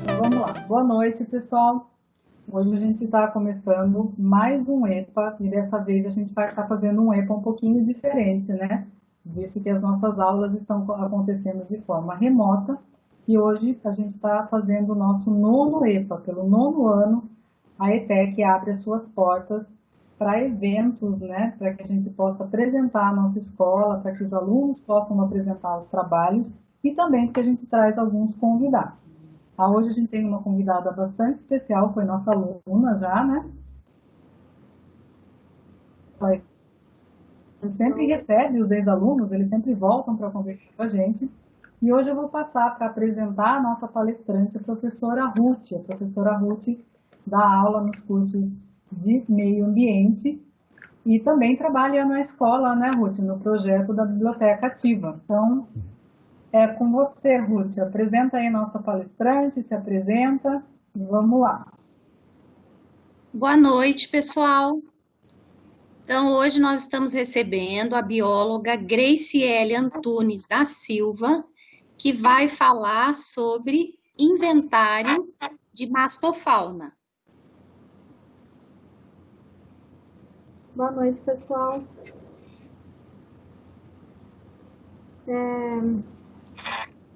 Então, vamos lá. Boa noite, pessoal. Hoje a gente está começando mais um EPA e dessa vez a gente vai estar fazendo um EPA um pouquinho diferente, né? Visto que as nossas aulas estão acontecendo de forma remota e hoje a gente está fazendo o nosso nono EPA. Pelo nono ano, a ETEC abre as suas portas para eventos, né? Para que a gente possa apresentar a nossa escola, para que os alunos possam apresentar os trabalhos e também que a gente traz alguns convidados. Hoje a gente tem uma convidada bastante especial, foi nossa aluna já, né? Ele sempre recebe os ex-alunos, eles sempre voltam para conversar com a gente. E hoje eu vou passar para apresentar a nossa palestrante, a professora Ruth. A professora Ruth dá aula nos cursos de meio ambiente e também trabalha na escola, né, Ruth, no projeto da Biblioteca Ativa. Então, é com você, Ruth. Apresenta aí a nossa palestrante, se apresenta e vamos lá. Boa noite, pessoal. Então, hoje nós estamos recebendo a bióloga Graciele Antunes da Silva, que vai falar sobre inventário de mastofauna. Boa noite, pessoal.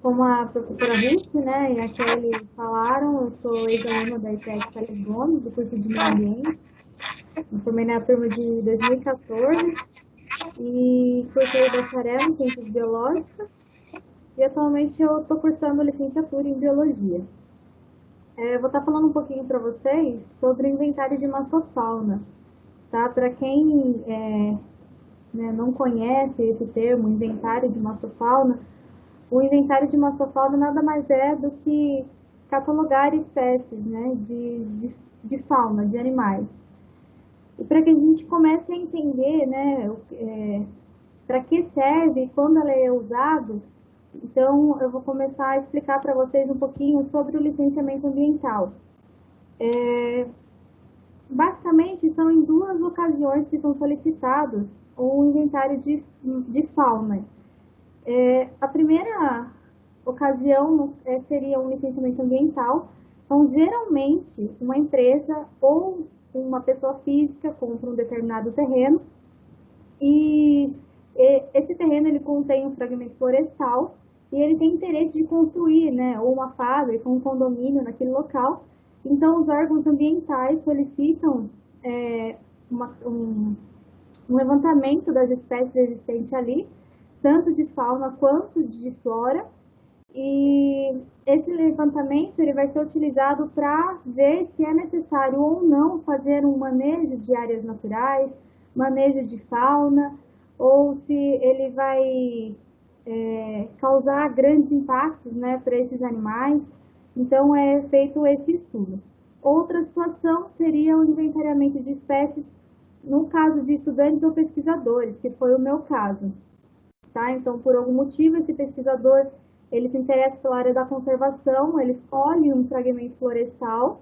Como a professora Ruth, né, e a Kelly falaram, eu sou ex-aluna da ETEC Salles Gomes, do curso de Meio Ambiente. Eu formei na turma de 2014 e cursei bacharel em Ciências Biológicas e atualmente eu estou cursando licenciatura em Biologia. Eu vou estar falando um pouquinho para vocês sobre o inventário de mastofauna, tá? Para quem não conhece esse termo, inventário de mastofauna, o inventário de mastofauna nada mais é do que catalogar espécies, né, de fauna, de animais. E para que a gente comece a entender, né, para que serve e quando ela é usada, então eu vou começar a explicar para vocês um pouquinho sobre o licenciamento ambiental. Basicamente, são em duas ocasiões que são solicitados o inventário de fauna. A primeira ocasião seria um licenciamento ambiental. Então, geralmente, uma empresa ou uma pessoa física compra um determinado terreno e esse terreno ele contém um fragmento florestal e ele tem interesse de construir, né, ou uma fábrica, um condomínio naquele local. Então, os órgãos ambientais solicitam um levantamento das espécies existentes ali, tanto de fauna quanto de flora, e esse levantamento ele vai ser utilizado para ver se é necessário ou não fazer um manejo de áreas naturais, manejo de fauna, ou se ele vai causar grandes impactos, né, para esses animais. Então, é feito esse estudo. Outra situação seria o inventariamento de espécies no caso de estudantes ou pesquisadores, que foi o meu caso. Tá? Então, por algum motivo, esse pesquisador ele se interessa pela área da conservação, ele escolhe um fragmento florestal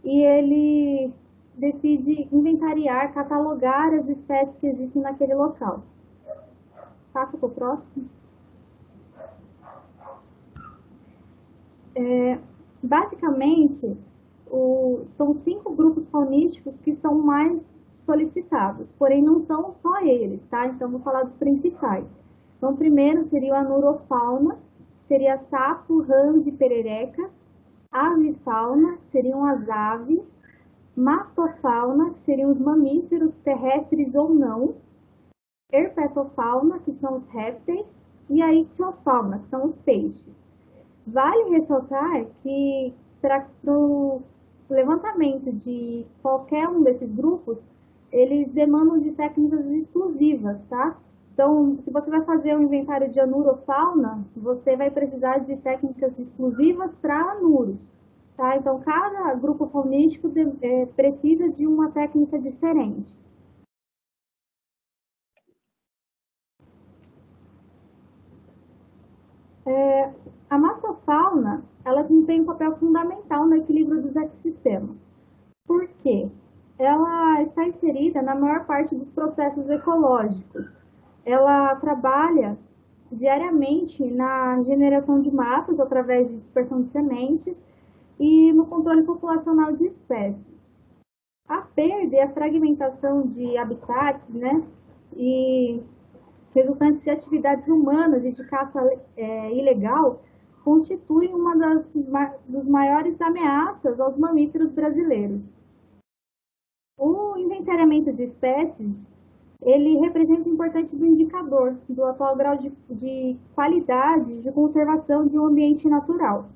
e ele decide inventariar, catalogar as espécies que existem naquele local. Passa para o próximo. Basicamente, são 5 grupos faunísticos que são mais solicitados, porém não são só eles, tá? Então, vou falar dos principais. Então, primeiro seria a anurofauna, seria sapo, rãs e pererecas. Avifauna seriam as aves. Mastofauna, que seriam os mamíferos terrestres ou não. Herpetofauna, que são os répteis. E a ictiofauna, que são os peixes. Vale ressaltar que para o levantamento de qualquer um desses grupos, eles demandam de técnicas exclusivas, tá? Então, se você vai fazer um inventário de anurofauna, você vai precisar de técnicas exclusivas para anuros, tá? Então, cada grupo faunístico precisa de uma técnica diferente. A mastofauna, ela tem um papel fundamental no equilíbrio dos ecossistemas. Por quê? ela está inserida na maior parte dos processos ecológicos. Ela trabalha diariamente na generação de matas através de dispersão de sementes e no controle populacional de espécies. A perda e a fragmentação de habitats, né, e resultantes de atividades humanas e de caça ilegal constituem uma dos maiores ameaças aos mamíferos brasileiros. O inventariamento de espécies, ele representa um importante indicador do atual grau de qualidade de conservação de um ambiente natural.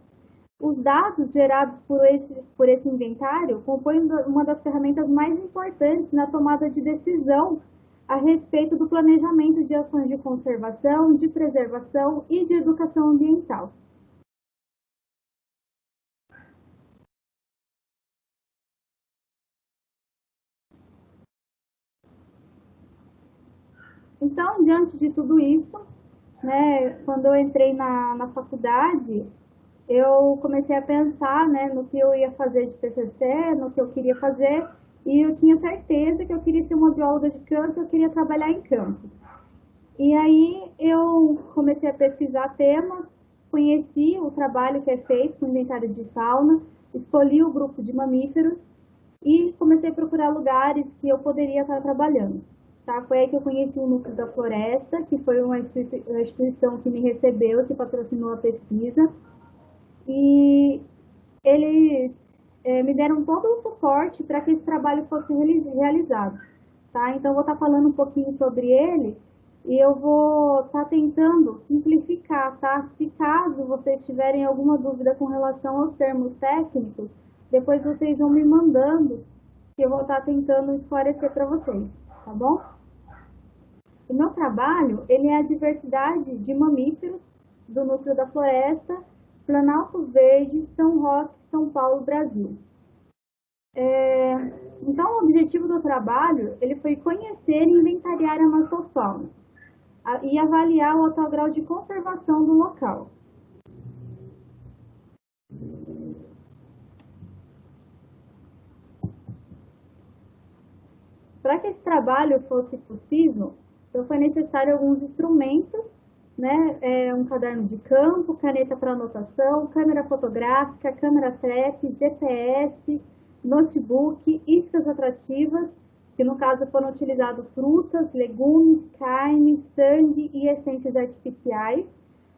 Os dados gerados por esse inventário compõem uma das ferramentas mais importantes na tomada de decisão a respeito do planejamento de ações de conservação, de preservação e de educação ambiental. Então, diante de tudo isso, né, quando eu entrei na faculdade, eu comecei a pensar, né, no que eu ia fazer de TCC, no que eu queria fazer, e eu tinha certeza que eu queria ser uma bióloga de campo, eu queria trabalhar em campo. E aí eu comecei a pesquisar temas, conheci o trabalho que é feito com inventário de fauna, escolhi o grupo de mamíferos e comecei a procurar lugares que eu poderia estar trabalhando. Tá? Foi aí que eu conheci o Núcleo da Floresta, que foi uma instituição que me recebeu, que patrocinou a pesquisa. E eles me deram todo o suporte para que esse trabalho fosse realizado. Tá? Então, eu vou estar falando um pouquinho sobre ele e eu vou estar tentando simplificar, tá? Se caso vocês tiverem alguma dúvida com relação aos termos técnicos, depois vocês vão me mandando que eu vou estar tentando esclarecer para vocês, tá bom? O meu trabalho, ele é a diversidade de mamíferos do Núcleo da Floresta, Planalto Verde, São Roque, São Paulo, Brasil. Então, o objetivo do trabalho, ele foi conhecer e inventariar a mastofauna e avaliar o atual grau de conservação do local. Para que esse trabalho fosse possível, então foi necessário alguns instrumentos, né? Um caderno de campo, caneta para anotação, câmera fotográfica, câmera trap, GPS, notebook, iscas atrativas, que no caso foram utilizados frutas, legumes, carne, sangue e essências artificiais,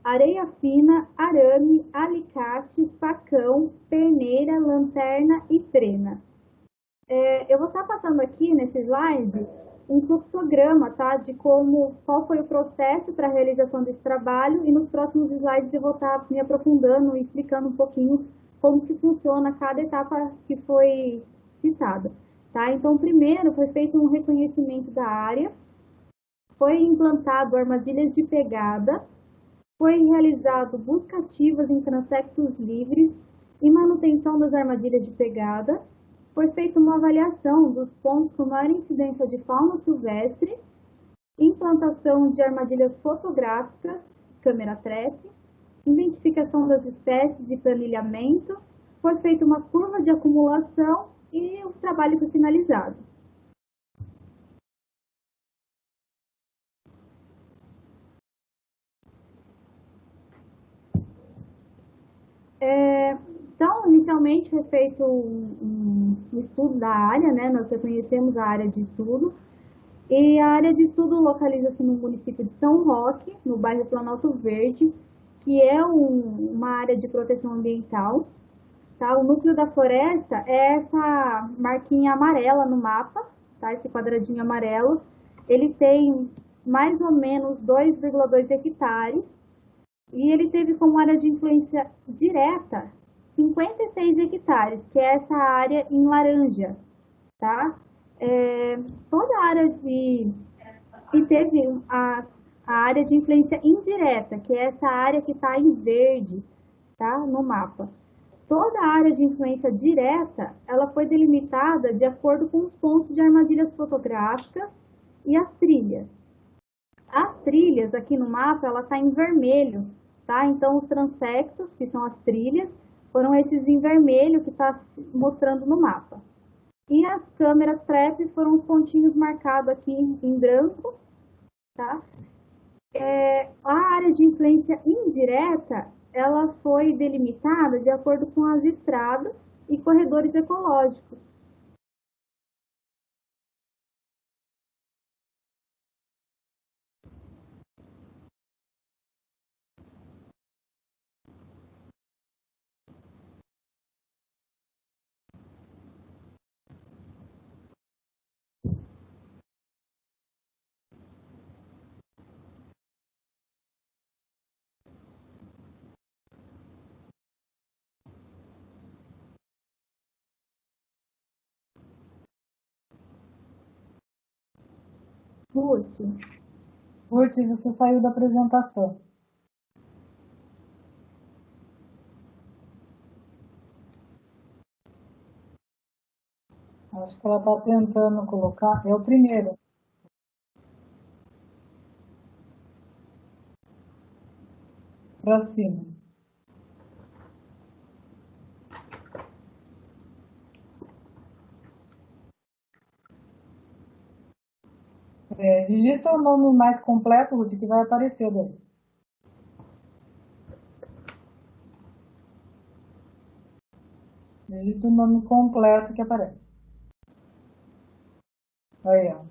areia fina, arame, alicate, facão, perneira, lanterna e trena. Eu vou estar passando aqui nesse slide um fluxograma, tá, de qual foi o processo para a realização desse trabalho, e nos próximos slides eu vou estar me aprofundando e explicando um pouquinho como que funciona cada etapa que foi citada. Tá? Então, primeiro foi feito um reconhecimento da área, foi implantado armadilhas de pegada, foi realizado busca ativas em transectos livres e manutenção das armadilhas de pegada, foi feita uma avaliação dos pontos com maior incidência de fauna silvestre, implantação de armadilhas fotográficas, câmera trap, identificação das espécies e planilhamento, foi feita uma curva de acumulação e o trabalho foi finalizado. Então, inicialmente foi feito um estudo da área, né? Nós reconhecemos a área de estudo, e a área de estudo localiza-se no município de São Roque, no bairro Planalto Verde, que é uma área de proteção ambiental. Tá? O núcleo da floresta é essa marquinha amarela no mapa, tá? Esse quadradinho amarelo. Ele tem mais ou menos 2,2 hectares e ele teve como área de influência direta 56 hectares, que é essa área em laranja, tá? Toda a área de... E teve a área de influência indireta, que é essa área que está em verde, tá? No mapa. Toda a área de influência direta, ela foi delimitada de acordo com os pontos de armadilhas fotográficas e as trilhas. As trilhas aqui no mapa, ela está em vermelho, tá? Então, os transectos, que são as trilhas, foram esses em vermelho que está mostrando no mapa. E as câmeras trap foram os pontinhos marcados aqui em branco, tá? A área de influência indireta, ela foi delimitada de acordo com as estradas e corredores ecológicos. Ruth, Ruth, você saiu da apresentação. Acho que ela está tentando colocar. É o primeiro. Para cima. Digita o nome mais completo, Ruth, que vai aparecer daí. Digita o nome completo que aparece. Aí, ó.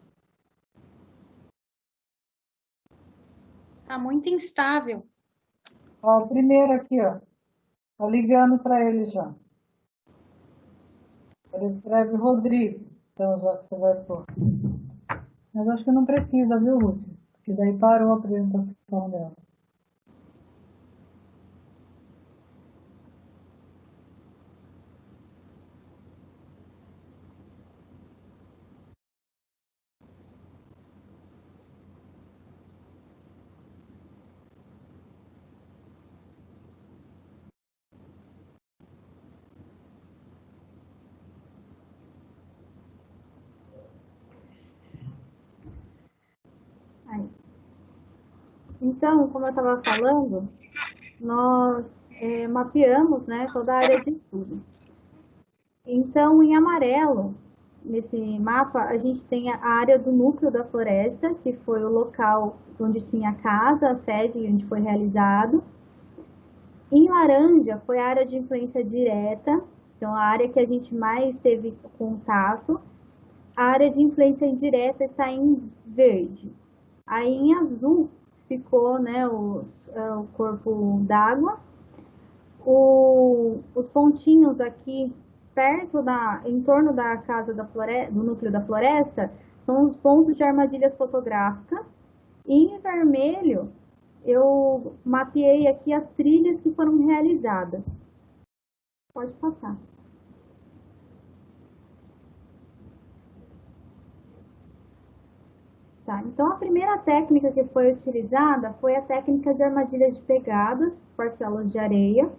Tá muito instável. Ó, o primeiro aqui, ó. Tá ligando para ele já. Ele escreve Rodrigo. Então, já que você vai pôr. Mas acho que não precisa, viu, Ruth? Porque daí parou a apresentação dela. aí. Então, como eu estava falando, nós mapeamos, né, toda a área de estudo. Então, em amarelo, nesse mapa, a gente tem a área do núcleo da floresta, que foi o local onde tinha a casa, a sede onde foi realizado. Em laranja, foi a área de influência direta, então a área que a gente mais teve contato. A área de influência indireta está em verde. Aí em azul ficou, né, o corpo d'água. Os pontinhos aqui em torno da casa do núcleo da floresta, são os pontos de armadilhas fotográficas. E em vermelho, eu mapeei aqui as trilhas que foram realizadas. Pode passar. Tá, então a primeira técnica que foi utilizada foi a técnica de armadilhas de pegadas, parcelas de areia.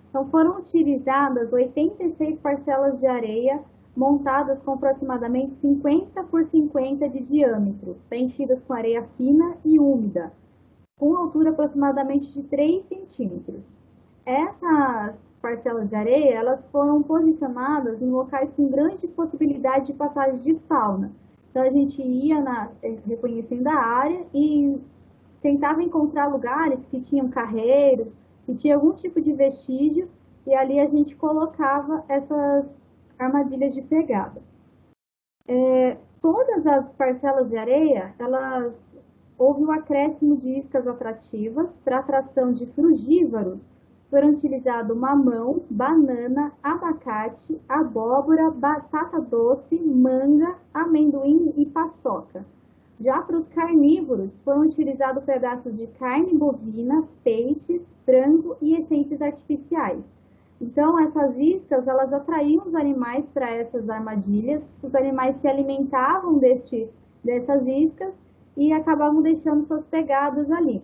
Então foram utilizadas 86 parcelas de areia montadas com aproximadamente 50 por 50 de diâmetro, preenchidas com areia fina e úmida, com altura aproximadamente de 3 centímetros. Essas parcelas de areia, elas foram posicionadas em locais com grande possibilidade de passagem de fauna. Então a gente ia reconhecendo a área e tentava encontrar lugares que tinham carreiros, que tinha algum tipo de vestígio, e ali a gente colocava essas armadilhas de pegada. Todas as parcelas de areia, houve um acréscimo de iscas atrativas para atração de frugívoros. Foram utilizados mamão, banana, abacate, abóbora, batata doce, manga, amendoim e paçoca. Já para os carnívoros, foram utilizados pedaços de carne bovina, peixes, frango e essências artificiais. Então, essas iscas, elas atraíam os animais para essas armadilhas, os animais se alimentavam dessas iscas e acabavam deixando suas pegadas ali.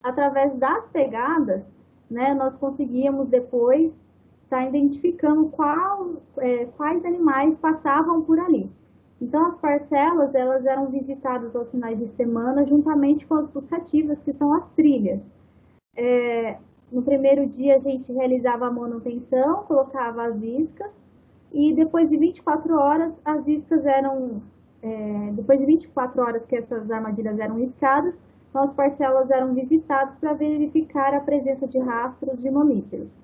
Através das pegadas, né, nós conseguíamos depois estar identificando quais animais passavam por ali. Então, as parcelas, elas eram visitadas aos finais de semana, juntamente com as buscativas, que são as trilhas. No primeiro dia, a gente realizava a manutenção, colocava as iscas, e depois de 24 horas, as iscas eram, depois de 24 horas que essas armadilhas eram iscadas, então as parcelas eram visitadas para verificar a presença de rastros de mamíferos.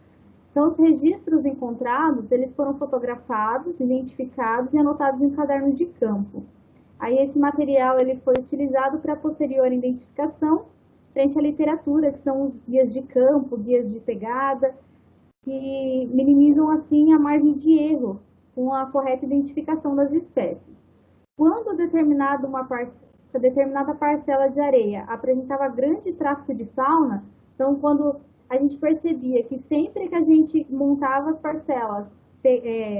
Então, os registros encontrados, eles foram fotografados, identificados e anotados em cadernos de campo. Aí esse material ele foi utilizado para posterior identificação frente à literatura, que são os guias de campo, guias de pegada, que minimizam assim a margem de erro com a correta identificação das espécies. Quando determinada parcela de areia apresentava grande tráfego de fauna, então quando a gente percebia que sempre que a gente montava as parcelas,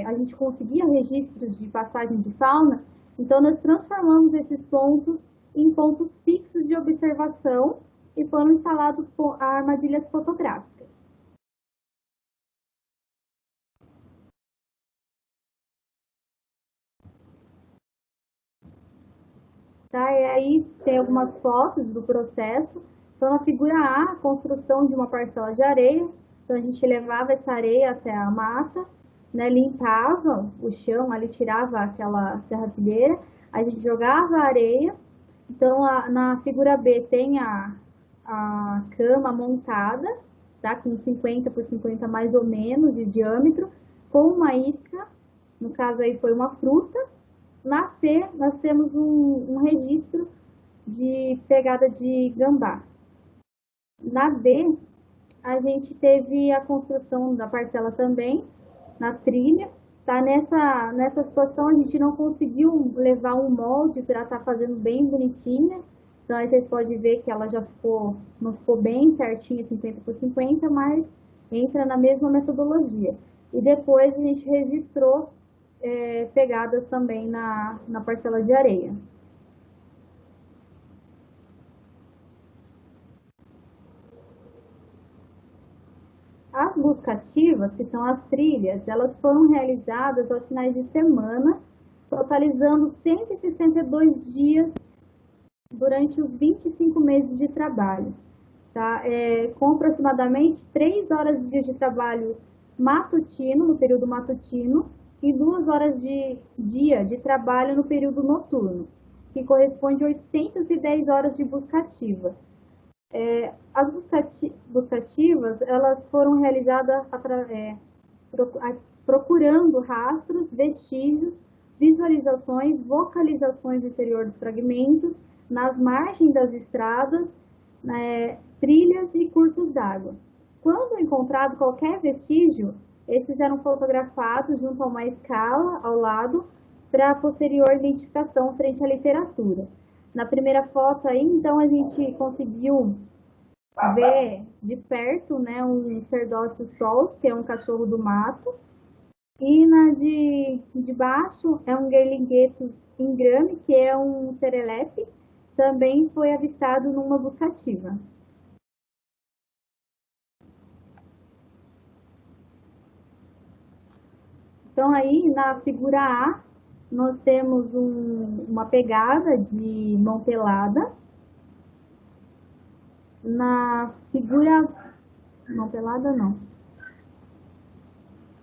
a gente conseguia registros de passagem de fauna, então nós transformamos esses pontos em pontos fixos de observação e foram instalados armadilhas fotográficas. Tá? E aí tem algumas fotos do processo. Então, na figura A, a construção de uma parcela de areia. Então, a gente levava essa areia até a mata, né, limpava o chão, ali tirava aquela serrapilheira, a gente jogava a areia. Então, na figura B tem a cama montada, tá, com 50 por 50 mais ou menos de diâmetro, com uma isca, no caso aí foi uma fruta. Na C, nós temos um registro de pegada de gambá. Na D, a gente teve a construção da parcela também, na trilha. Tá? Nessa situação, a gente não conseguiu levar um molde para estar fazendo bem bonitinha. Então, aí vocês podem ver que ela já não ficou bem certinha, 50 por 50, mas entra na mesma metodologia. E depois a gente registrou pegadas também na parcela de areia. As buscativas, que são as trilhas, elas foram realizadas aos finais de semana, totalizando 162 dias durante os 25 meses de trabalho. Tá? Com aproximadamente 3 horas de dia de trabalho matutino, no período matutino, e 2 horas de dia de trabalho no período noturno, que corresponde a 810 horas de buscativa. As buscativas, elas foram realizadas procurando rastros, vestígios, visualizações, vocalizações interior dos fragmentos, nas margens das estradas, trilhas e cursos d'água. Quando encontrado qualquer vestígio, esses eram fotografados junto a uma escala ao lado para posterior identificação frente à literatura. Na primeira foto aí, então, a gente conseguiu ver de perto, né, um Cerdóceus tols, que é um cachorro do mato, e na de baixo é um Gerlingetus ingrame, que é um serelepe, também foi avistado numa buscativa. Então, aí, na figura A, nós temos uma pegada de mão pelada. Na figura... Mão pelada, não.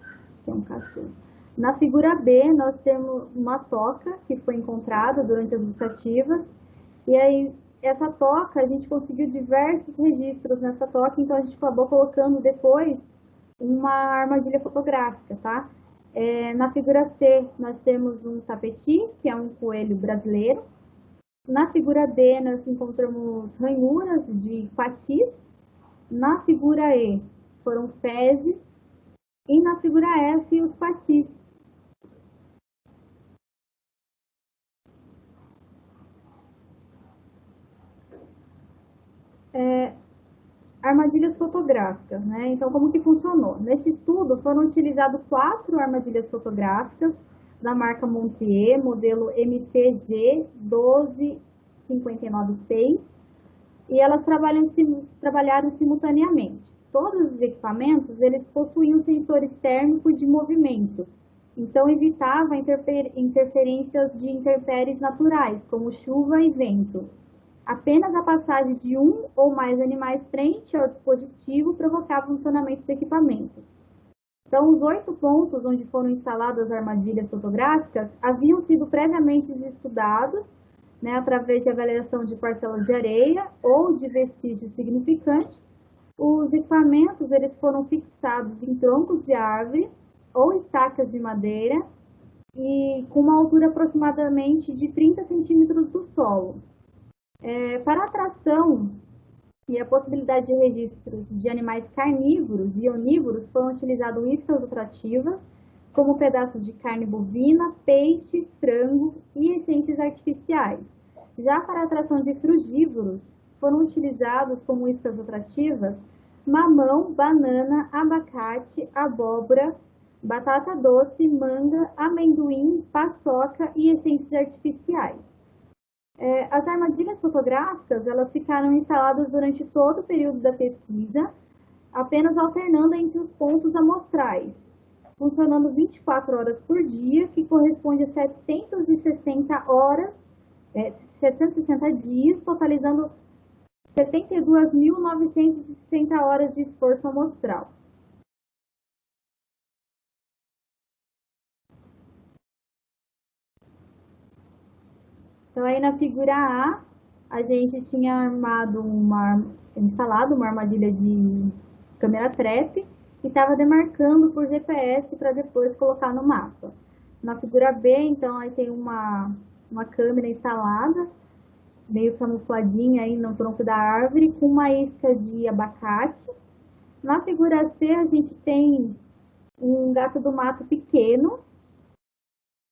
Acho que é um cachorro. Na figura B, nós temos uma toca que foi encontrada durante as buscativas. E aí, essa toca, a gente conseguiu diversos registros nessa toca, então a gente acabou colocando depois uma armadilha fotográfica, tá? Na figura C, nós temos um tapeti, que é um coelho brasileiro. Na figura D, nós encontramos ranhuras de patis. Na figura E, foram fezes. E na figura F, os patis. Armadilhas fotográficas, né? Então, como que funcionou? Nesse estudo, foram utilizadas 4 armadilhas fotográficas da marca Montier, modelo MCG 12596, e elas trabalharam simultaneamente. Todos os equipamentos, eles possuíam sensores térmicos de movimento, então evitava interferências de intempéries naturais, como chuva e vento. Apenas a passagem de um ou mais animais frente ao dispositivo provocava o funcionamento do equipamento. Então, os 8 pontos onde foram instaladas as armadilhas fotográficas haviam sido previamente estudados, né, através de avaliação de parcelas de areia ou de vestígios significantes. Os equipamentos eles foram fixados em troncos de árvore ou estacas de madeira e com uma altura aproximadamente de 30 centímetros do solo. Para atração e a possibilidade de registros de animais carnívoros e onívoros, foram utilizadas iscas atrativas, como pedaços de carne bovina, peixe, frango e essências artificiais. Já para a atração de frugívoros, foram utilizados como iscas atrativas mamão, banana, abacate, abóbora, batata doce, manga, amendoim, paçoca e essências artificiais. As armadilhas fotográficas, elas ficaram instaladas durante todo o período da pesquisa, apenas alternando entre os pontos amostrais, funcionando 24 horas por dia, que corresponde a 760 dias, totalizando 72.960 horas de esforço amostral. Então, aí na figura A, a gente tinha instalado uma armadilha de câmera trap e estava demarcando por GPS para depois colocar no mapa. Na figura B, então, aí tem uma câmera instalada, meio camufladinha aí no tronco da árvore, com uma isca de abacate. Na figura C, a gente tem um gato do mato pequeno.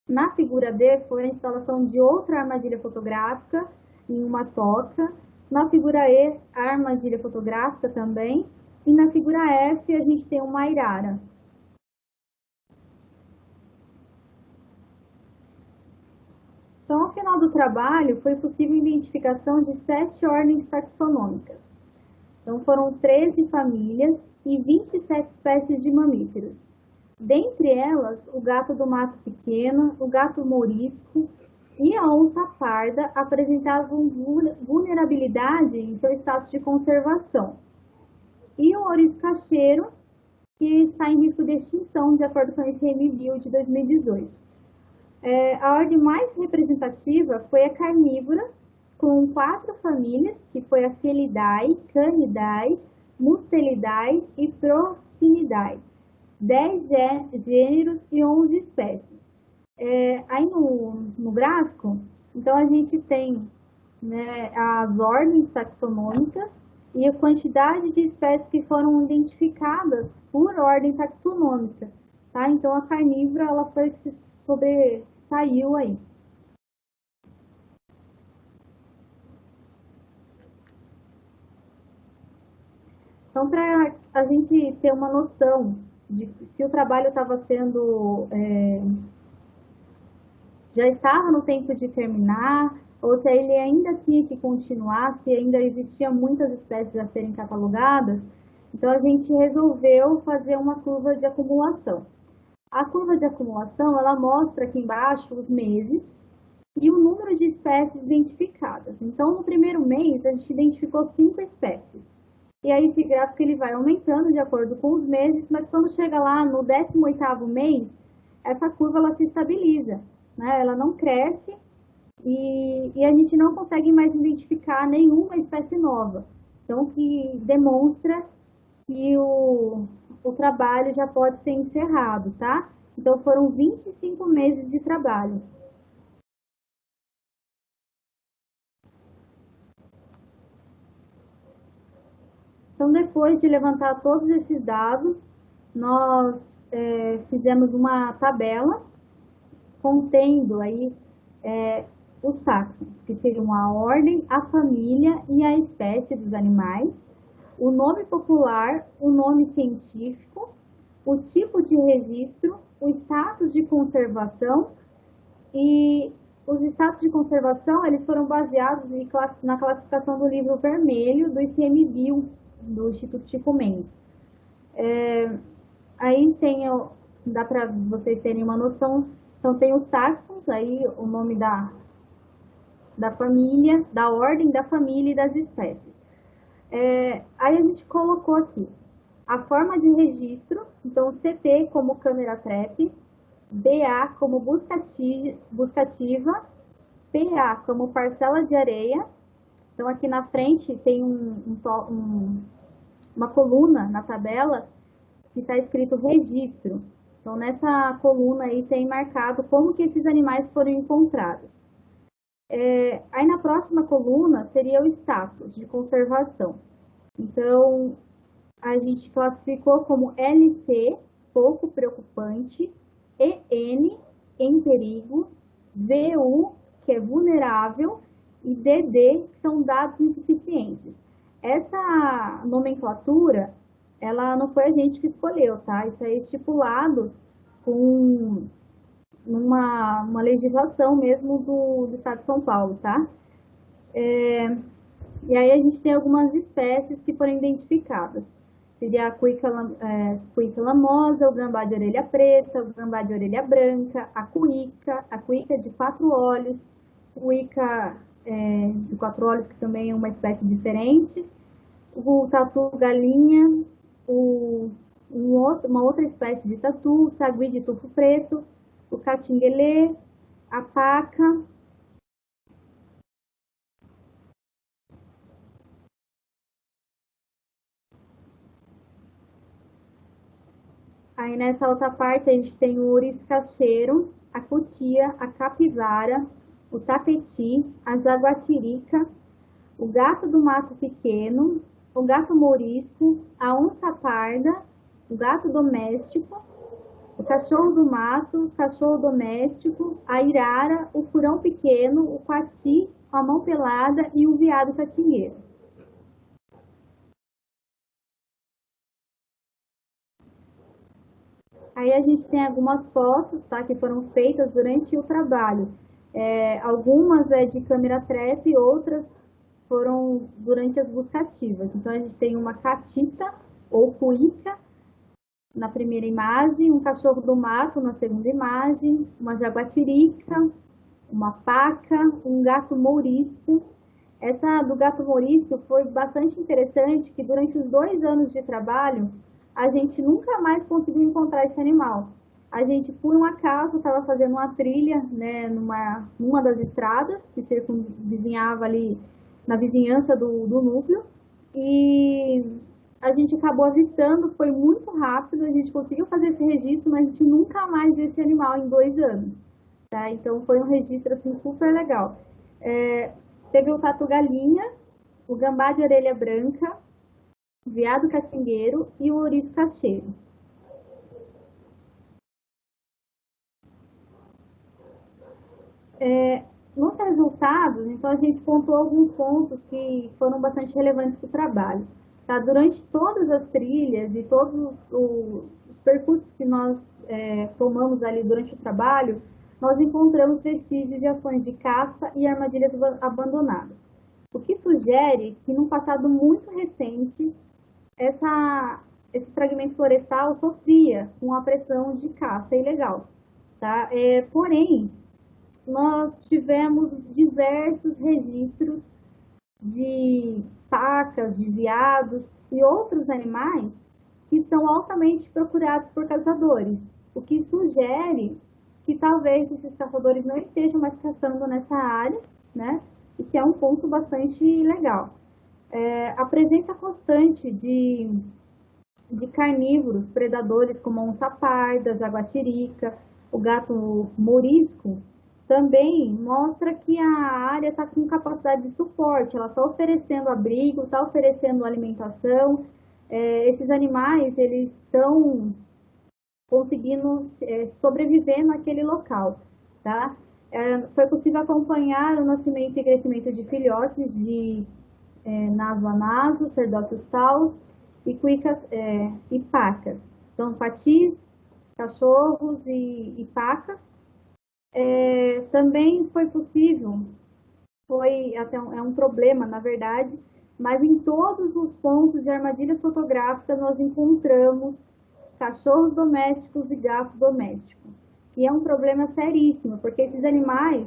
Na figura D, foi a instalação de outra armadilha fotográfica em uma toca. Na figura E, a armadilha fotográfica também. E na figura F, a gente tem uma arara. Então, ao final do trabalho, foi possível a identificação de 7 ordens taxonômicas. Então, foram 13 famílias e 27 espécies de mamíferos. Dentre elas, o gato do mato pequeno, o gato mourisco e a onça parda apresentavam vulnerabilidade em seu status de conservação. E o ouriço cacheiro, que está em risco de extinção, de acordo com o ICMBio de 2018. A ordem mais representativa foi a carnívora, com 4 famílias, que foi a Felidae, Canidae, Mustelidae e Procinidae. 10 gêneros e 11 espécies. Aí no gráfico, então a gente tem, né, as ordens taxonômicas e a quantidade de espécies que foram identificadas por ordem taxonômica, tá? Então a carnívora, ela foi que se sobressaiu aí. Então, para a gente ter uma noção de se o trabalho estava sendo, já estava no tempo de terminar, ou se ele ainda tinha que continuar, se ainda existiam muitas espécies a serem catalogadas, então a gente resolveu fazer uma curva de acumulação. A curva de acumulação, ela mostra aqui embaixo os meses e o número de espécies identificadas. Então, no primeiro mês, a gente identificou 5 espécies. E aí esse gráfico ele vai aumentando de acordo com os meses, mas quando chega lá no 18º mês, essa curva ela se estabiliza, né? Ela não cresce e a gente não consegue mais identificar nenhuma espécie nova. Então, que demonstra que o trabalho já pode ser encerrado, tá? Então, foram 25 meses de trabalho. Então, depois de levantar todos esses dados, nós fizemos uma tabela contendo aí os táxons, que seriam a ordem, a família e a espécie dos animais, o nome popular, o nome científico, o tipo de registro, o status de conservação, e os status de conservação eles foram baseados na classificação do livro vermelho do ICMBio, do Instituto Chico Mendes. Aí dá para vocês terem uma noção, então tem os táxons, aí o nome da família, da ordem, da família e das espécies. Aí a gente colocou aqui a forma de registro, então CT como câmera trap, BA como buscativa, PA como parcela de areia. Então aqui na frente tem uma coluna na tabela que está escrito registro. Então nessa coluna aí tem marcado como que esses animais foram encontrados. Aí na próxima coluna seria o status de conservação. Então a gente classificou como LC, pouco preocupante, EN, em perigo, VU, que é vulnerável, e DD, que são dados insuficientes. Essa nomenclatura, ela não foi a gente que escolheu, tá? Isso é estipulado com uma legislação mesmo do Estado de São Paulo, tá? E aí a gente tem algumas espécies que foram identificadas. Seria a cuíca lamosa, o gambá de orelha preta, o gambá de orelha branca, a cuíca de 4 olhos, cuíca de 4 olhos, que também é uma espécie diferente, o tatu-galinha, uma outra espécie de tatu, o sagui de tufo preto, o catinguelê, a paca. Aí nessa outra parte a gente tem o ouriço cacheiro, a cutia, a capivara, o tapeti, a jaguatirica, o gato do mato pequeno, o gato mourisco, a onça parda, o gato doméstico, o cachorro do mato, o cachorro doméstico, a irara, o furão pequeno, o coati, a mão pelada e o veado catingueiro. Aí a gente tem algumas fotos, tá, que foram feitas durante o trabalho. Algumas de câmera trap, outras foram durante as buscativas. Então a gente tem uma catita ou cuíca na primeira imagem, um cachorro do mato na segunda imagem, uma jaguatirica, uma paca, um gato mourisco. Essa do gato mourisco foi bastante interessante, que durante os 2 anos de trabalho, a gente nunca mais conseguiu encontrar esse animal. A gente, por um acaso, estava fazendo uma trilha, né, numa das estradas que circunvizinhava ali na vizinhança do núcleo, e a gente acabou avistando, foi muito rápido, a gente conseguiu fazer esse registro, mas a gente nunca mais viu esse animal em 2 anos. Tá? Então foi um registro assim, super legal. Teve o tatu-galinha, o gambá de orelha branca, o veado catingueiro e o ouriço cacheiro. Nos resultados, então a gente pontuou alguns pontos que foram bastante relevantes para o trabalho. Tá? Durante todas as trilhas e todos os percursos que nós tomamos ali durante o trabalho, nós encontramos vestígios de ações de caça e armadilhas abandonadas. O que sugere que, num passado muito recente, esse fragmento florestal sofria com a pressão de caça ilegal. Tá? Porém, nós tivemos diversos registros de pacas, de veados e outros animais que são altamente procurados por caçadores, o que sugere que talvez esses caçadores não estejam mais caçando nessa área, né? E que é um ponto bastante legal. A presença constante de carnívoros, predadores como a onça parda, jaguatirica, o gato mourisco, também mostra que a área está com capacidade de suporte, ela está oferecendo abrigo, está oferecendo alimentação. Esses animais, eles estão conseguindo sobreviver naquele local, tá? Foi possível acompanhar o nascimento e crescimento de filhotes de naso a naso, cerdócios taus e cuicas e pacas. Então, patis, cachorros e pacas. Também foi possível, é um problema, na verdade, mas em todos os pontos de armadilhas fotográficas nós encontramos cachorros domésticos e gato doméstico. E é um problema seríssimo, porque esses animais,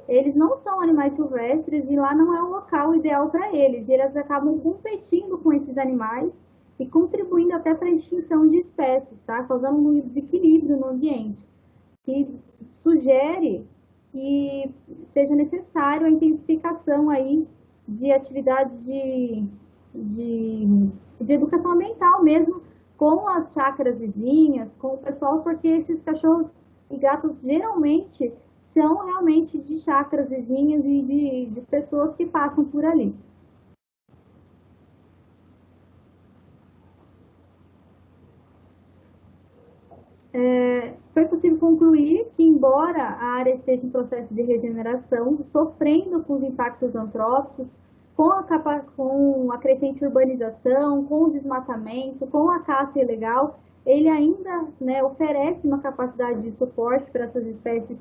eles não são animais silvestres e lá não é o local ideal para eles. E eles acabam competindo com esses animais e contribuindo até para a extinção de espécies, tá? Causando um desequilíbrio no ambiente, que sugere que seja necessário a intensificação aí de atividades de educação ambiental mesmo, com as chácaras vizinhas, com o pessoal, porque esses cachorros e gatos geralmente são realmente de chácaras vizinhas e de pessoas que passam por ali. Foi possível concluir que, embora a área esteja em processo de regeneração, sofrendo com os impactos antrópicos, com a crescente urbanização, com o desmatamento, com a caça ilegal, ele ainda, né, oferece uma capacidade de suporte para essas espécies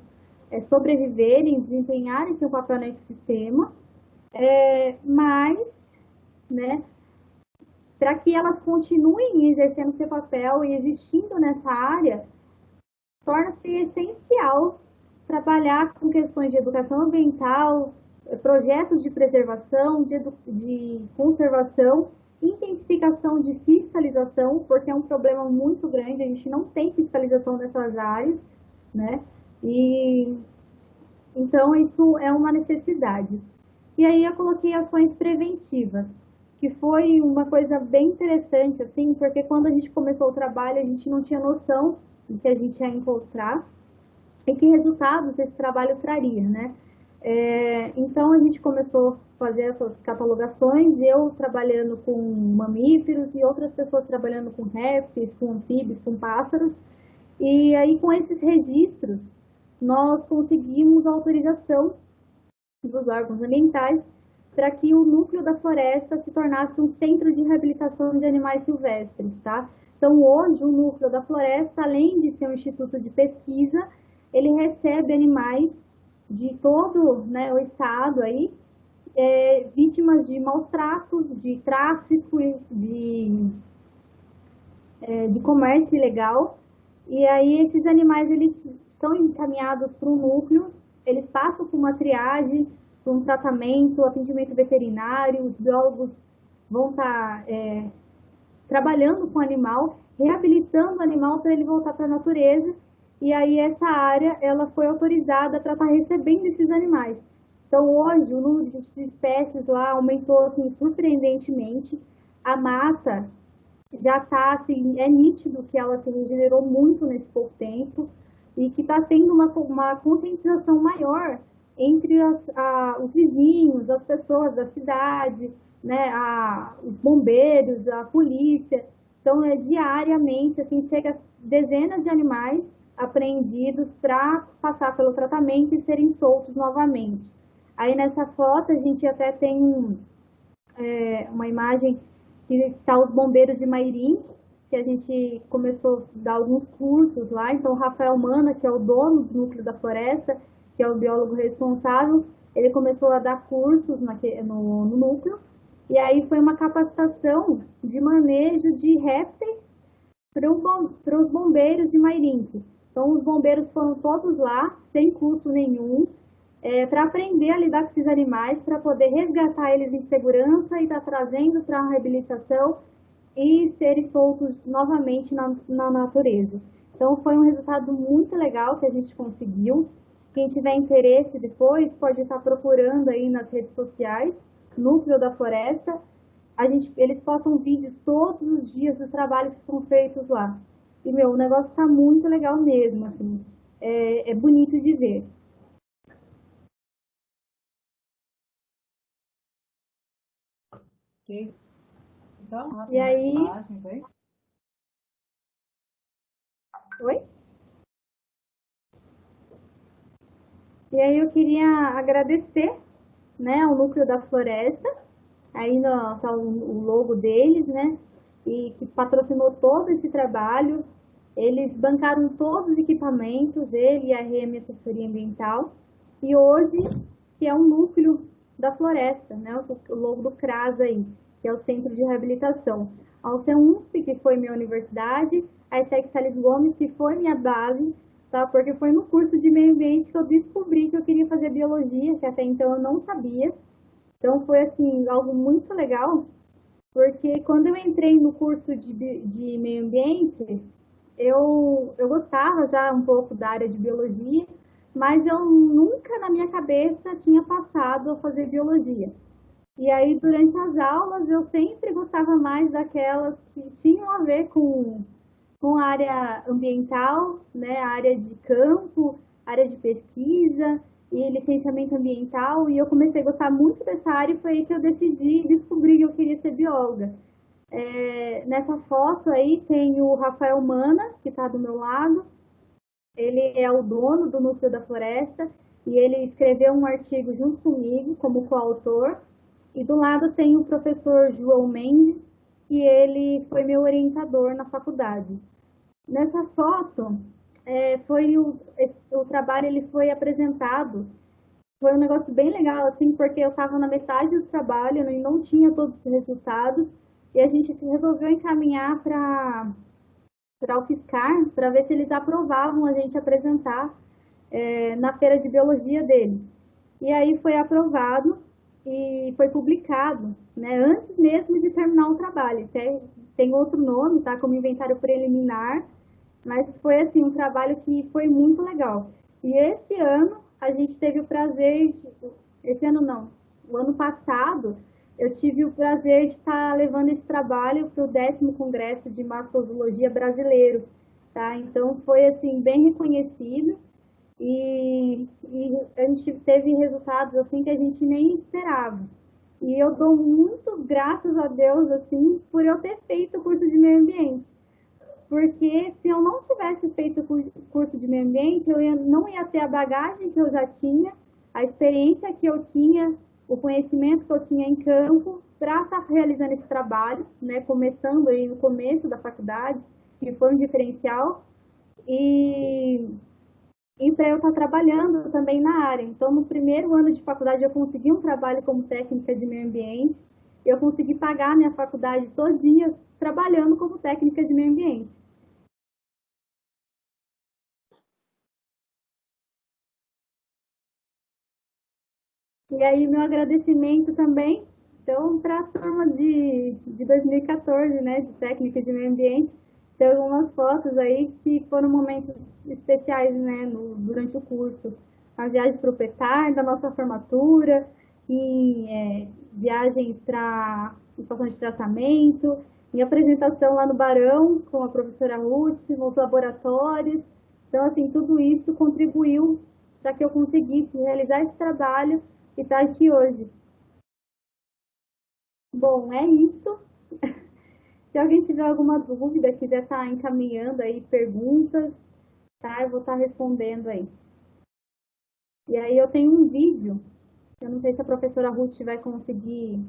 sobreviverem, desempenharem seu papel no ecossistema, mas, né, para que elas continuem exercendo seu papel e existindo nessa área, torna-se essencial trabalhar com questões de educação ambiental, projetos de preservação, de conservação, intensificação de fiscalização, porque é um problema muito grande, a gente não tem fiscalização nessas áreas, né? E então isso é uma necessidade. E aí eu coloquei ações preventivas, que foi uma coisa bem interessante, assim, porque quando a gente começou o trabalho, a gente não tinha noção do que a gente ia encontrar e que resultados esse trabalho traria, né? Então a gente começou a fazer essas catalogações, eu trabalhando com mamíferos e outras pessoas trabalhando com répteis, com anfíbios, com pássaros, e aí com esses registros nós conseguimos a autorização dos órgãos ambientais para que o núcleo da floresta se tornasse um centro de reabilitação de animais silvestres, tá? Então, hoje, o núcleo da floresta, além de ser um instituto de pesquisa, ele recebe animais de todo, né, o estado aí, vítimas de maus tratos, de tráfico, de comércio ilegal. E aí, esses animais, eles são encaminhados para um núcleo, eles passam por uma triagem, por um tratamento, atendimento veterinário, os biólogos vão estar trabalhando com o animal, reabilitando o animal para ele voltar para a natureza, e aí essa área ela foi autorizada para estar recebendo esses animais. Então hoje o número de espécies lá aumentou assim, surpreendentemente, a mata já está assim, é nítido que ela se regenerou muito nesse pouco tempo, e que está tendo uma conscientização maior entre os vizinhos, as pessoas da cidade, né, os bombeiros, a polícia. Então, diariamente, assim, chega dezenas de animais apreendidos para passar pelo tratamento e serem soltos novamente. Aí, nessa foto, a gente até tem uma imagem que está os bombeiros de Mairim, que a gente começou a dar alguns cursos lá. Então, o Rafael Mana, que é o dono do núcleo da floresta, que é o biólogo responsável, ele começou a dar cursos no núcleo, e aí foi uma capacitação de manejo de répteis para os bombeiros de Mairinque. Então, os bombeiros foram todos lá, sem custo nenhum, para aprender a lidar com esses animais, para poder resgatar eles em segurança e estar trazendo para a reabilitação e serem soltos novamente na natureza. Então, foi um resultado muito legal que a gente conseguiu. Quem tiver interesse depois pode estar procurando aí nas redes sociais, Núcleo da Floresta. Eles postam vídeos todos os dias dos trabalhos que são feitos lá. E, o negócio está muito legal mesmo, assim. É bonito de ver. Ok. Então, e aí... imagens aí. Oi? E aí eu queria agradecer, né, ao Núcleo da Floresta, aí tá o logo deles, né, e que patrocinou todo esse trabalho. Eles bancaram todos os equipamentos, ele e a RM Assessoria Ambiental, e hoje, que é um núcleo da floresta, né, o logo do CRAS aí, que é o Centro de Reabilitação. Ao CEUNSP, que foi minha universidade, a ETEC Salles Gomes, que foi minha base, tá? Porque foi no curso de meio ambiente que eu descobri que eu queria fazer biologia, que até então eu não sabia. Então foi assim algo muito legal Porque quando eu entrei no curso de meio ambiente, eu gostava já um pouco da área de biologia, mas eu nunca na minha cabeça tinha passado a fazer biologia. E aí, durante as aulas, eu sempre gostava mais daquelas que tinham a ver com a área ambiental, né, a área de campo, área de pesquisa e licenciamento ambiental. E eu comecei a gostar muito dessa área e foi aí que eu decidi descobrir que eu queria ser bióloga. Nessa foto aí tem o Rafael Mana, que está do meu lado. Ele é o dono do Núcleo da Floresta e ele escreveu um artigo junto comigo como coautor. E do lado tem o professor João Mendes, que ele foi meu orientador na faculdade. Nessa foto, o trabalho ele foi apresentado. Foi um negócio bem legal, assim, porque eu estava na metade do trabalho e não tinha todos os resultados. E a gente resolveu encaminhar para o UFSCar, para ver se eles aprovavam a gente apresentar na feira de biologia deles. E aí foi aprovado e foi publicado, né, antes mesmo de terminar o trabalho. Tem outro nome, tá, como inventário preliminar, mas foi assim um trabalho que foi muito legal. E esse ano a gente teve o prazer, esse ano não, o ano passado eu tive o prazer de estar levando esse trabalho para o 10º Congresso de Mastozologia Brasileiro, tá? Então foi assim bem reconhecido e a gente teve resultados assim que a gente nem esperava. E eu dou muito graças a Deus assim por eu ter feito o curso de meio ambiente. Porque se eu não tivesse feito o curso de meio ambiente, não ia ter a bagagem que eu já tinha, a experiência que eu tinha, o conhecimento que eu tinha em campo para estar realizando esse trabalho, né, começando aí no começo da faculdade, que foi um diferencial, e para eu estar trabalhando também na área. Então, no primeiro ano de faculdade, eu consegui um trabalho como técnica de meio ambiente, eu consegui pagar a minha faculdade todinha trabalhando como técnica de meio ambiente. E aí, meu agradecimento também, então, para a turma de 2014, né, de técnica de meio ambiente, tem algumas fotos aí que foram momentos especiais, né, durante o curso. A viagem para o Petar, da nossa formatura, viagens para estação de tratamento, em apresentação lá no Barão com a professora Ruth, nos laboratórios. Então, assim, tudo isso contribuiu para que eu conseguisse realizar esse trabalho e estar aqui hoje. Bom, é isso. Se alguém tiver alguma dúvida, quiser estar encaminhando aí perguntas, tá? Eu vou estar respondendo aí. E aí eu tenho um vídeo, eu não sei se a professora Ruth vai conseguir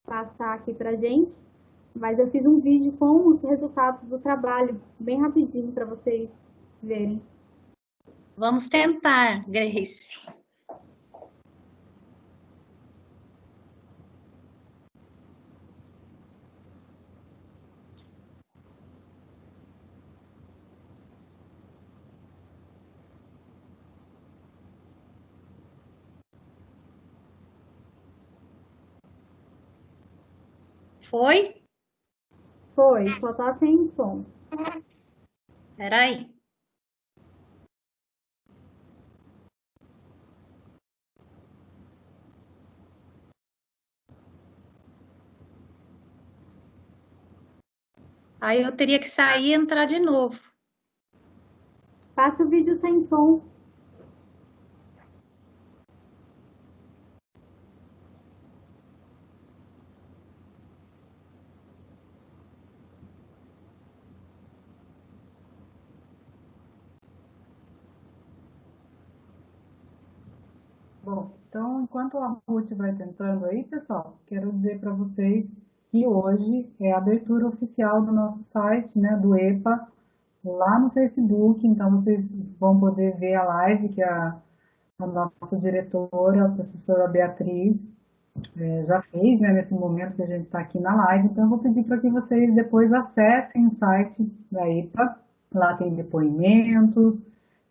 passar aqui pra gente, mas eu fiz um vídeo com os resultados do trabalho, bem rapidinho para vocês verem. Vamos tentar, Grace. Foi? Foi, só tá sem som. Peraí. Aí eu teria que sair e entrar de novo. Passa o vídeo sem som. Bom, então, enquanto a Ruth vai tentando aí, pessoal, quero dizer para vocês que hoje é a abertura oficial do nosso site, né, do EPA, lá no Facebook. Então, vocês vão poder ver a live que a nossa diretora, a professora Beatriz, já fez, né, nesse momento que a gente está aqui na live. Então, eu vou pedir para que vocês depois acessem o site da EPA. Lá tem depoimentos,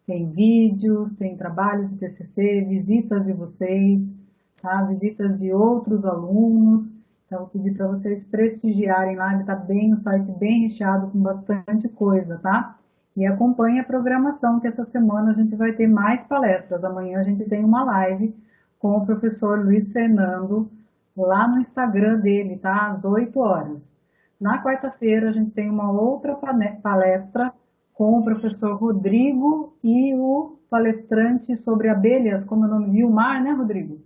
tem vídeos, tem trabalhos de TCC, visitas de vocês, tá? Visitas de outros alunos. Então, eu vou pedir para vocês prestigiarem lá, ele está bem, o site bem recheado com bastante coisa, tá? E acompanhe a programação, que essa semana a gente vai ter mais palestras. Amanhã a gente tem uma live com o professor Luiz Fernando, lá no Instagram dele, tá? Às 8 horas. Na quarta-feira a gente tem uma outra palestra com o professor Rodrigo e o palestrante sobre abelhas, como é o nome? Vilmar, né, Rodrigo?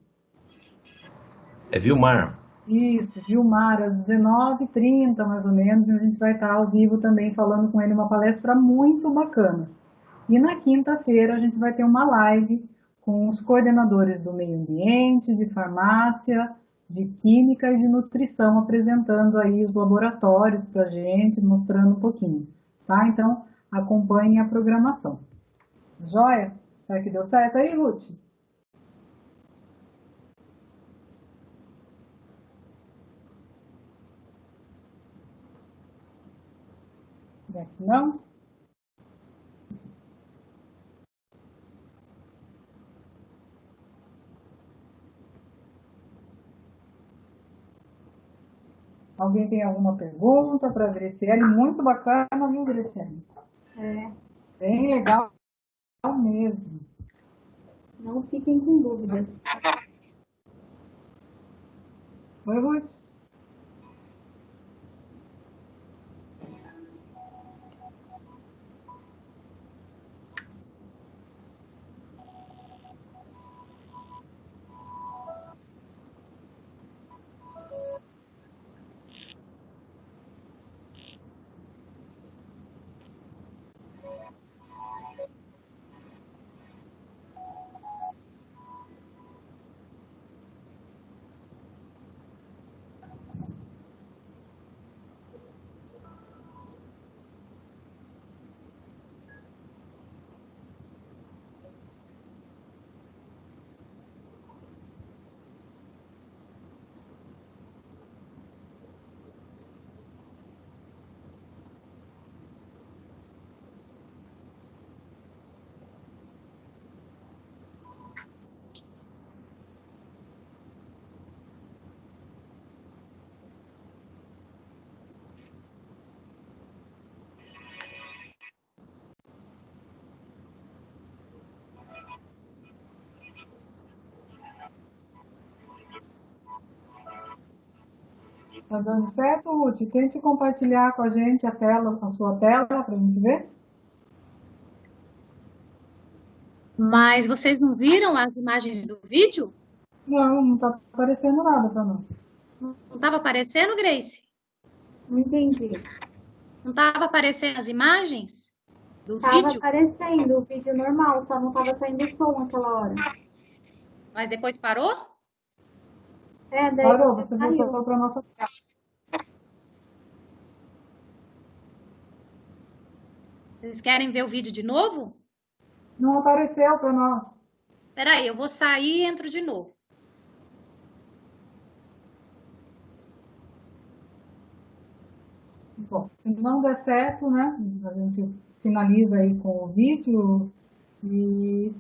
É Vilmar. Isso, Vilmar, às 19h30, mais ou menos, e a gente vai estar ao vivo também falando com ele, uma palestra muito bacana. E na quinta-feira a gente vai ter uma live com os coordenadores do meio ambiente, de farmácia, de química e de nutrição, apresentando aí os laboratórios para a gente, mostrando um pouquinho, tá? Então, acompanhem a programação. Joia? Será que deu certo aí, Ruth? Não? Alguém tem alguma pergunta para a Graciele? Muito bacana, viu, Graciele? É, Bem legal mesmo. não fiquem com dúvidas. Oi, Ruth. Tá dando certo, Ruth? Tente compartilhar com a gente a tela, a sua tela, para a gente ver. Mas vocês não viram as imagens do vídeo? Não está aparecendo nada para nós. Não estava aparecendo, Grace? Não entendi. Não estava aparecendo as imagens do Tava vídeo? aparecendo o vídeo normal, só não tava saindo som naquela hora. Mas depois parou? É, daí Parou, você saiu. voltou para nossa tela. Vocês querem ver o vídeo de novo? Não apareceu para nós. Espera aí, eu vou sair e entro de novo. Bom, se não der certo, né, a gente finaliza aí com o vídeo e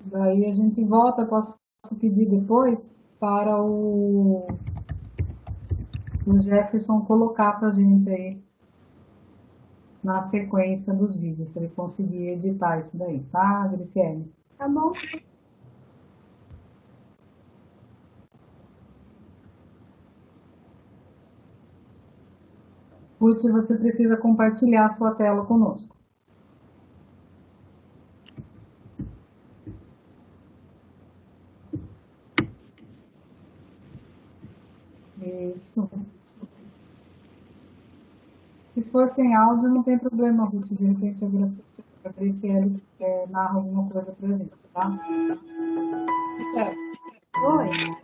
daí a gente volta. Posso pedir depois para o Jefferson colocar para a gente aí na sequência dos vídeos, se ele conseguir editar isso daí, tá, Graciele? Tá bom? Ruth, você precisa compartilhar a sua tela conosco. Isso. Se for sem áudio, não tem problema, Ruth. De repente a Graciele narra alguma coisa pra gente, tá? Graciele. Oi.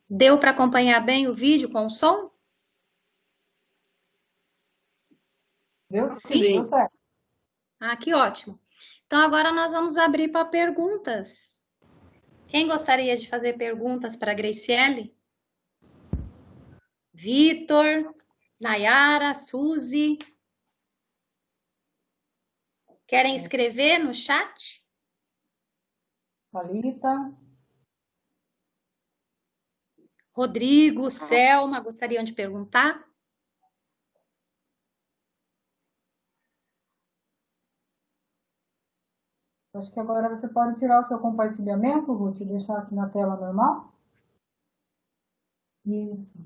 Deu para acompanhar bem o vídeo com o som? Deu sim, Sim. deu certo. Ah, que ótimo. Então, agora nós vamos abrir para perguntas. Quem gostaria de fazer perguntas para a Graciele? Vitor, Nayara, Suzy. Querem escrever no chat? Thalita. Rodrigo, Selma, gostariam de perguntar? Acho que agora você pode tirar o seu compartilhamento, Ruth, e deixar aqui na tela normal. Isso.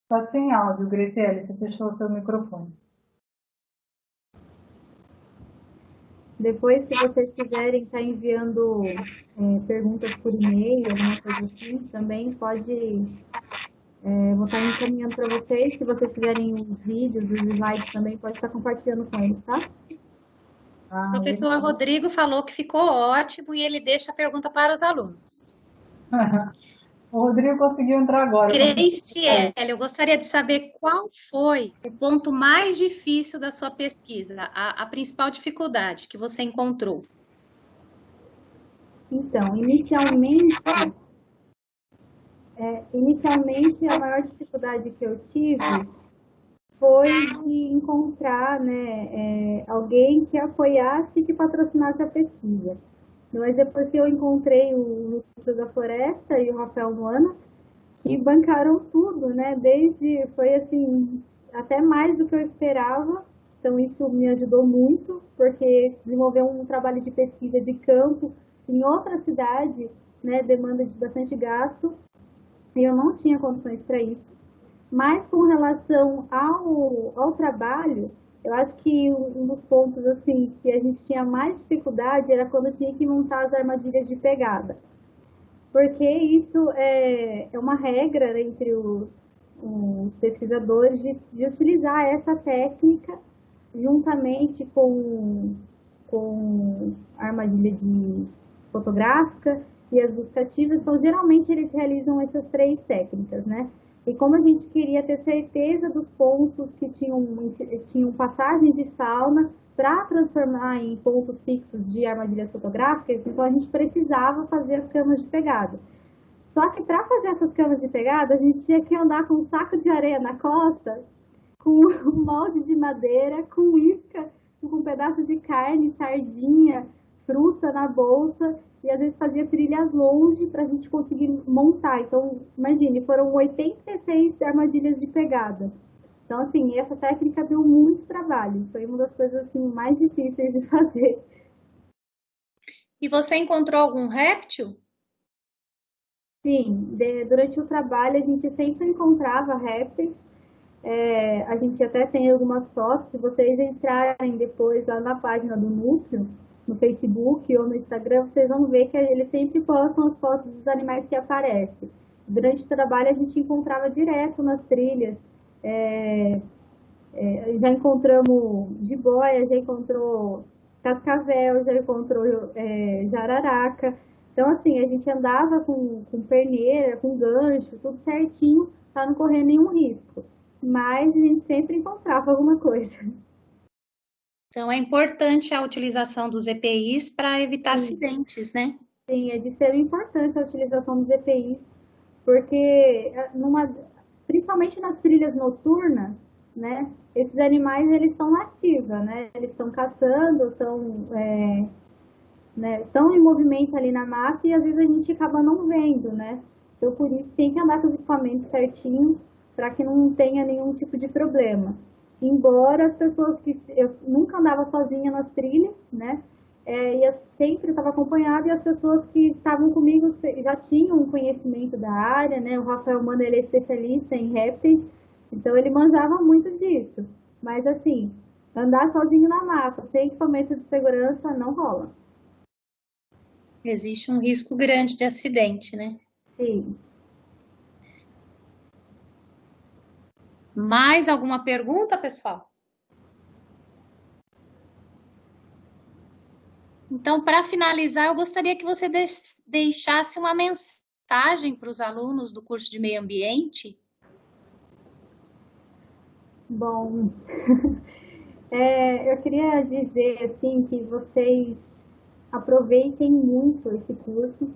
Está sem áudio, Graciele, você fechou o seu microfone. Depois, se vocês quiserem estar enviando perguntas por e-mail, alguma coisa assim, também pode. Vou estar encaminhando para vocês. Se vocês quiserem os vídeos, os slides também, pode estar compartilhando com eles, tá? O professor Rodrigo falou que ficou ótimo e ele deixa a pergunta para os alunos. O Rodrigo conseguiu entrar agora. Graciele, eu gostaria de saber qual foi o ponto mais difícil da sua pesquisa, a principal dificuldade que você encontrou. Então, inicialmente a maior dificuldade que eu tive foi de encontrar, né, alguém que apoiasse e que patrocinasse a pesquisa. Mas depois que eu encontrei o Núcleo da Floresta e o Rafael Moana, que bancaram tudo, né? Foi assim, até mais do que eu esperava. Então isso me ajudou muito, porque desenvolver um trabalho de pesquisa de campo em outra cidade, né, demanda de bastante gasto, e eu não tinha condições para isso. Mas com relação ao trabalho, eu acho que um dos pontos assim que a gente tinha mais dificuldade era quando tinha que montar as armadilhas de pegada. Porque isso é uma regra entre os pesquisadores de utilizar essa técnica juntamente com a armadilha fotográfica e as buscativas. Então, geralmente, eles realizam essas três técnicas, né? E como a gente queria ter certeza dos pontos que tinham passagem de fauna para transformar em pontos fixos de armadilhas fotográficas, então a gente precisava fazer as camas de pegada. Só que para fazer essas camas de pegada, a gente tinha que andar com um saco de areia na costa, com um molde de madeira, com isca, com um pedaço de carne, sardinha, fruta na bolsa, e às vezes fazia trilhas longe para a gente conseguir montar. Então, imagine, foram 86 armadilhas de pegada. Então, assim, essa técnica deu muito trabalho. Foi uma das coisas assim, mais difíceis de fazer. E você encontrou algum réptil? Sim, durante o trabalho a gente sempre encontrava répteis. A gente até tem algumas fotos. Se vocês entrarem depois lá na página do Núcleo, no Facebook ou no Instagram, vocês vão ver que eles sempre postam as fotos dos animais que aparecem. Durante o trabalho a gente encontrava direto nas trilhas. Já encontramos jiboia, já encontrou cascavel, já encontrou jararaca. Então, assim, a gente andava com perneira, com gancho, tudo certinho, para não correr nenhum risco. Mas a gente sempre encontrava alguma coisa. Então, é importante a utilização dos EPIs para evitar acidentes, né? Sim, é de ser importante a utilização dos EPIs, porque principalmente nas trilhas noturnas, né, esses animais eles estão na ativa, né, eles estão caçando, estão em movimento ali na mata e às vezes a gente acaba não vendo, né? Então por isso tem que andar com os equipamentos certinho para que não tenha nenhum tipo de problema. Embora as pessoas eu nunca andava sozinha nas trilhas, né? E eu sempre estava acompanhada e as pessoas que estavam comigo já tinham um conhecimento da área, né? O Rafael Mano, ele é especialista em répteis, então ele manjava muito disso. Mas assim, andar sozinho na mata, sem equipamento de segurança, não rola. Existe um risco grande de acidente, né? Sim. Mais alguma pergunta, pessoal? Então, para finalizar, eu gostaria que você deixasse uma mensagem para os alunos do curso de Meio Ambiente. Bom, eu queria dizer assim que vocês aproveitem muito esse curso,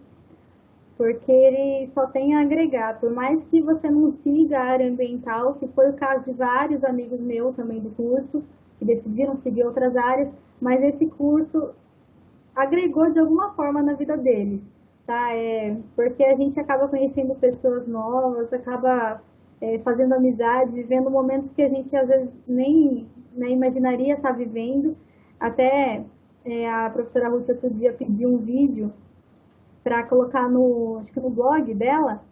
porque ele só tem a agregar. Por mais que você não siga a área ambiental, que foi o caso de vários amigos meus também do curso, que decidiram seguir outras áreas, mas esse curso agregou de alguma forma na vida deles, tá? Porque a gente acaba conhecendo pessoas novas, acaba fazendo amizade, vivendo momentos que a gente às vezes nem imaginaria estar vivendo. Até a professora Ruth outro dia pediu um vídeo para colocar acho que no blog dela,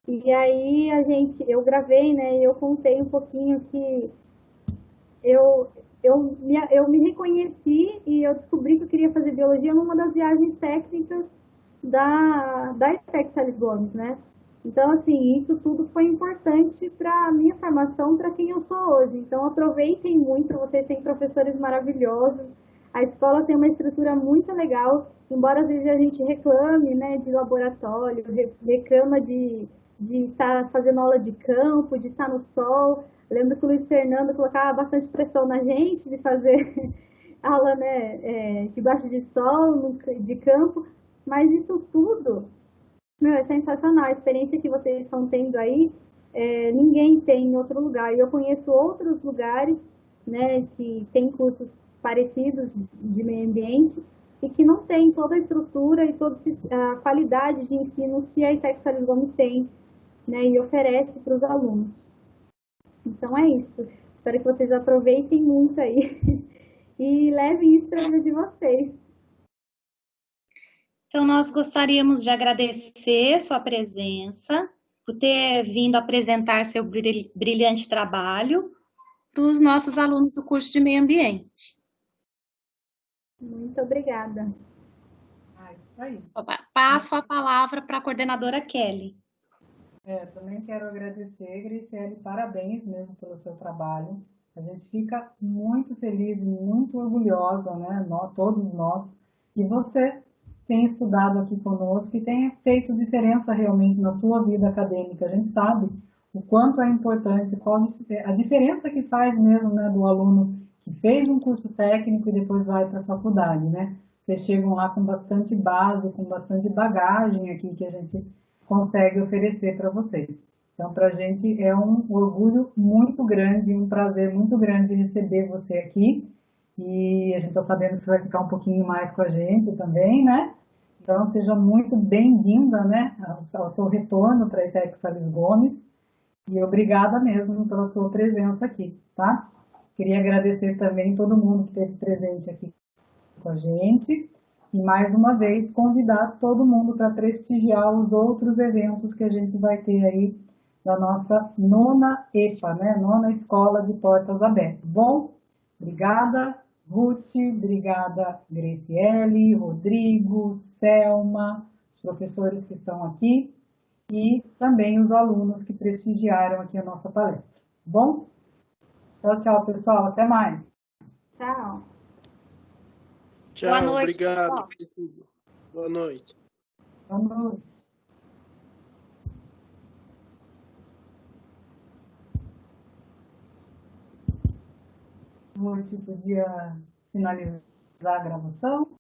e aí eu gravei, né, e eu contei um pouquinho que eu me reconheci e eu descobri que eu queria fazer biologia numa das viagens técnicas da ETEC Salles Gomes, né? Então, assim, isso tudo foi importante para a minha formação, para quem eu sou hoje. Então, aproveitem muito, vocês têm professores maravilhosos, a escola tem uma estrutura muito legal, embora às vezes a gente reclame, né, de laboratório, reclama de estar fazendo aula de campo, de estar no sol. Eu lembro que o Luiz Fernando colocava bastante pressão na gente de fazer aula, né, debaixo de sol, de campo, mas isso tudo, meu, é sensacional. A experiência que vocês estão tendo aí, ninguém tem em outro lugar. E eu conheço outros lugares, né, que tem cursos parecidos de meio ambiente e que não tem toda a estrutura e toda a qualidade de ensino que a ETEC Salles Gomes tem, né, e oferece para os alunos. Então é isso. Espero que vocês aproveitem muito aí e levem isso para a vida de vocês. Então, nós gostaríamos de agradecer sua presença, por ter vindo apresentar seu brilhante trabalho para os nossos alunos do curso de Meio Ambiente. Muito obrigada. Isso aí. Passo a palavra para a coordenadora Kelly. Também quero agradecer, Graciele, parabéns mesmo pelo seu trabalho. A gente fica muito feliz e muito orgulhosa, né? Todos nós. E você tem estudado aqui conosco e tem feito diferença realmente na sua vida acadêmica. A gente sabe o quanto é importante, qual a diferença que faz mesmo, né, do aluno que fez um curso técnico e depois vai para a faculdade, né? Vocês chegam lá com bastante base, com bastante bagagem aqui que a gente consegue oferecer para vocês. Então, para a gente é um orgulho muito grande, um prazer muito grande receber você aqui. E a gente está sabendo que você vai ficar um pouquinho mais com a gente também, né? Então, seja muito bem-vinda, né, ao seu retorno para a ETEC Salles Gomes. E obrigada mesmo pela sua presença aqui, tá? Queria agradecer também todo mundo que esteve presente aqui com a gente. E mais uma vez convidar todo mundo para prestigiar os outros eventos que a gente vai ter aí da nossa nona EPA, né? Nona Escola de Portas Abertas. Bom, obrigada, Ruth, obrigada, Graciele, Rodrigo, Selma, os professores que estão aqui e também os alunos que prestigiaram aqui a nossa palestra. Bom? Tchau, tchau, pessoal. Até mais. Tchau. Tchau, Boa noite, obrigado. pessoal. Boa noite. Boa noite. Ruth, podia finalizar a gravação?